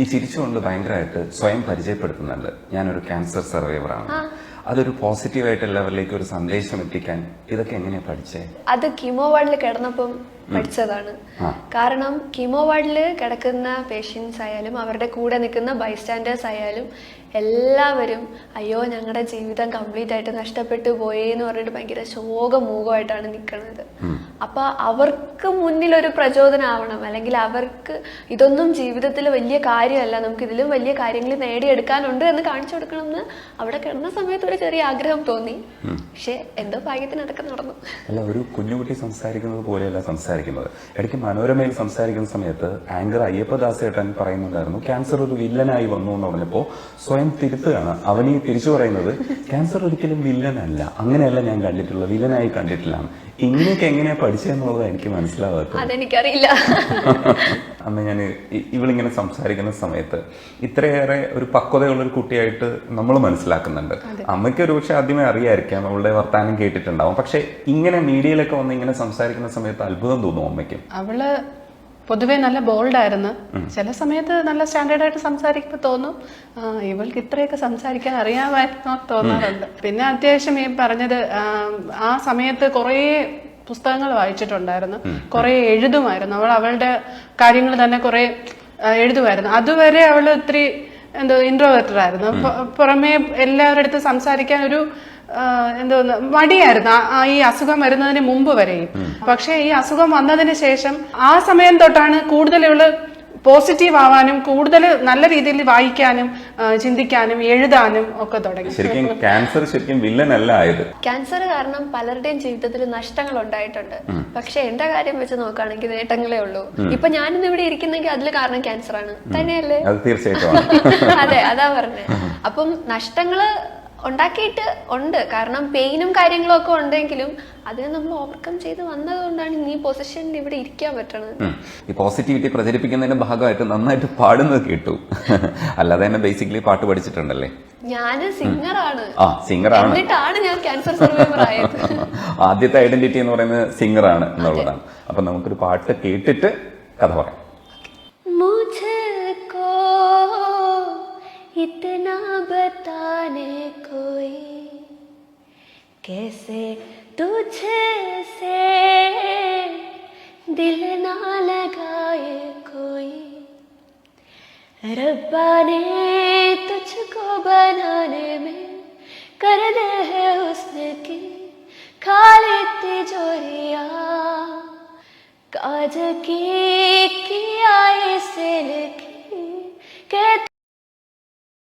ഈ ചിരിച്ചുകൊണ്ട് ഭയങ്കരമായിട്ട് സ്വയം പരിചയപ്പെടുത്തുന്നുണ്ട്. ഞാനൊരു ക്യാൻസർ സർവൈവറാണ്. അതൊരു പോസിറ്റീവായിട്ട് എല്ലാവരിലേക്ക് ഒരു സന്ദേശം എത്തിക്കാൻ ഇതൊക്കെ എങ്ങനെയാ പഠിച്ചേ? അത് കീമോ വാർഡിൽ കിടന്നപ്പം പഠിച്ചതാണ്. കാരണം കീമോ വാർഡിൽ കിടക്കുന്ന പേഷ്യൻസ് ആയാലും അവരുടെ കൂടെ നിൽക്കുന്ന ബൈസ്റ്റാൻഡേഴ്സ് ആയാലും എല്ലാവരും അയ്യോ ഞങ്ങളുടെ ജീവിതം കംപ്ലീറ്റ് ആയിട്ട് നഷ്ടപ്പെട്ടു പോയേന്ന് പറഞ്ഞിട്ട് ഭയങ്കര ശോകമൂകമായിട്ടാണ് നിൽക്കുന്നത്. അപ്പൊ അവർക്ക് മുന്നിൽ ഒരു പ്രചോദനമാവണം, അല്ലെങ്കിൽ അവർക്ക് ഇതൊന്നും ജീവിതത്തിൽ വലിയ കാര്യമല്ല, നമുക്ക് ഇതിലും വലിയ കാര്യങ്ങൾ നേടിയെടുക്കാനുണ്ട് എന്ന് കാണിച്ചു കൊടുക്കണം എന്ന് അവിടെ കിടന്ന സമയത്ത് ഒരു ചെറിയ ആഗ്രഹം തോന്നി. പക്ഷെ എന്തോ ഭാഗ്യത്തിന് അതൊക്കെ നടന്നു. അല്ല, ഒരു കുഞ്ഞുകുട്ടി സംസാരിക്കുന്നത് പോലെയല്ല സംസാരിക്കുന്നത്. ഇടയ്ക്ക് മനോരമയിൽ സംസാരിക്കുന്ന സമയത്ത് ആങ്കർ അയ്യപ്പദാസ് ഏട്ടൻ പറയുന്നുണ്ടായിരുന്നു ക്യാൻസർ ഒരു വില്ലനായി വന്നു എന്ന് പറഞ്ഞപ്പോ സ്വയം തിരുത്തുകയാണ്. അവനീ തിരിച്ചു പറയുന്നത് ക്യാൻസർ ഒരിക്കലും വില്ലനല്ല, അങ്ങനെയല്ല ഞാൻ കണ്ടിട്ടുള്ളത്, വില്ലനായി കണ്ടിട്ടില്ല. ഇങ്ങനെയൊക്കെ എങ്ങനെയാ പഠിച്ചെന്നുള്ളത് എനിക്ക് മനസ്സിലാവാത്തത്. അതെനിക്കറിയില്ല. അന്ന് ഞാൻ ഇവളിങ്ങനെ സംസാരിക്കുന്ന സമയത്ത് ഇത്രയേറെ ഒരു പക്വതയുള്ളൊരു കുട്ടിയായിട്ട് നമ്മൾ മനസ്സിലാക്കുന്നുണ്ട്. അമ്മയ്ക്ക് ഒരു പക്ഷെ ആദ്യമേ അറിയായിരിക്കാം, അവളുടെ വർത്താനം കേട്ടിട്ടുണ്ടാവും. പക്ഷെ ഇങ്ങനെ മീഡിയയിലൊക്കെ വന്ന് ഇങ്ങനെ സംസാരിക്കുന്ന സമയത്ത് അത്ഭുതം തോന്നും അമ്മയ്ക്കും. അവള് പൊതുവെ നല്ല ബോൾഡായിരുന്നു. ചില സമയത്ത് നല്ല സ്റ്റാൻഡേർഡായിട്ട് സംസാരിക്കുമ്പോൾ തോന്നും ഇവൾക്ക് ഇത്രയൊക്കെ സംസാരിക്കാൻ അറിയാമായിരുന്നോ തോന്നാറുണ്ട്. പിന്നെ അത്യാവശ്യം ഈ പറഞ്ഞത് ആ സമയത്ത് കുറേ പുസ്തകങ്ങൾ വായിച്ചിട്ടുണ്ടായിരുന്നു, കുറെ എഴുതുമായിരുന്നു. അവളുടെ കാര്യങ്ങൾ തന്നെ കുറെ എഴുതുമായിരുന്നു. അതുവരെ അവള് ഇത്തിരി ഇൻട്രോവേർട്ടഡ് ആയിരുന്നു. പുറമേ എല്ലാവരുടെ അടുത്ത് സംസാരിക്കാൻ ഒരു മടിയായിരുന്നു ഈ അസുഖം വരുന്നതിന് മുമ്പ് വരെയും. പക്ഷെ ഈ അസുഖം വന്നതിന് ശേഷം ആ സമയം തൊട്ടാണ് കൂടുതൽ ഇവള് പോസിറ്റീവ് ആവാനും കൂടുതൽ നല്ല രീതിയിൽ വായിക്കാനും ചിന്തിക്കാനും എഴുതാനും ഒക്കെ തുടങ്ങി. ശരിക്കും ക്യാൻസർ ശരിക്കും വില്ലനല്ല ആയത്. ക്യാൻസർ കാരണം പലരുടെയും ജീവിതത്തിൽ നഷ്ടങ്ങൾ ഉണ്ടായിട്ടുണ്ട്. പക്ഷെ എന്റെ കാര്യം വെച്ച് നോക്കുകയാണെങ്കിൽ നേട്ടങ്ങളേ ഉള്ളൂ. ഇപ്പൊ ഞാനിന്ന് ഇവിടെ ഇരിക്കുന്നെങ്കിൽ അതിൽ കാരണം ക്യാൻസർ ആണ് തന്നെയല്ലേ? തീർച്ചയായിട്ടും. അതെ, അതാ പറഞ്ഞത്. അപ്പം നഷ്ടങ്ങള് ഉണ്ടാക്കിയിട്ട് ഉണ്ട്. കാരണം പെയിനും കാര്യങ്ങളും ഒക്കെ ഉണ്ടെങ്കിലും അതിനെ നമ്മൾ ഓവർകം ചെയ്ത് വന്നതുകൊണ്ടാണ് ഈ പൊസിഷനിൽ ഇവിടെ ഇരിക്കാൻ പറ്റണത്. ഈ പോസിറ്റിവിറ്റി പ്രചരിപ്പിക്കുന്നതിന്റെ ഭാഗമായിട്ട് നന്നായിട്ട് പാടുന്നത് കേട്ടു. അല്ലാതെ തന്നെ ബേസിക്കലി പാട്ട് പഠിച്ചിട്ടുണ്ടല്ലേ? ഞാന് സിംഗറാണ്. സിംഗറാണ്, എന്നിട്ടാണ് ഞാൻ ക്യാൻസർ സർവൈവർ ആയത്. ആദ്യത്തെ ഐഡന്റിറ്റി എന്ന് പറയുന്നത് സിംഗറാണ് എന്നുള്ളതാണ്. അപ്പൊ നമുക്കൊരു പാട്ട് കേട്ടിട്ട് കഥ പറയാം. इतना बताने कोई कैसे तुझसे दिल ना लगाए कोई, रब्बा ने तुझको बनाने में कर दे है हुस्न की खाली तिजोरिया, काज की किया इसे लिखी के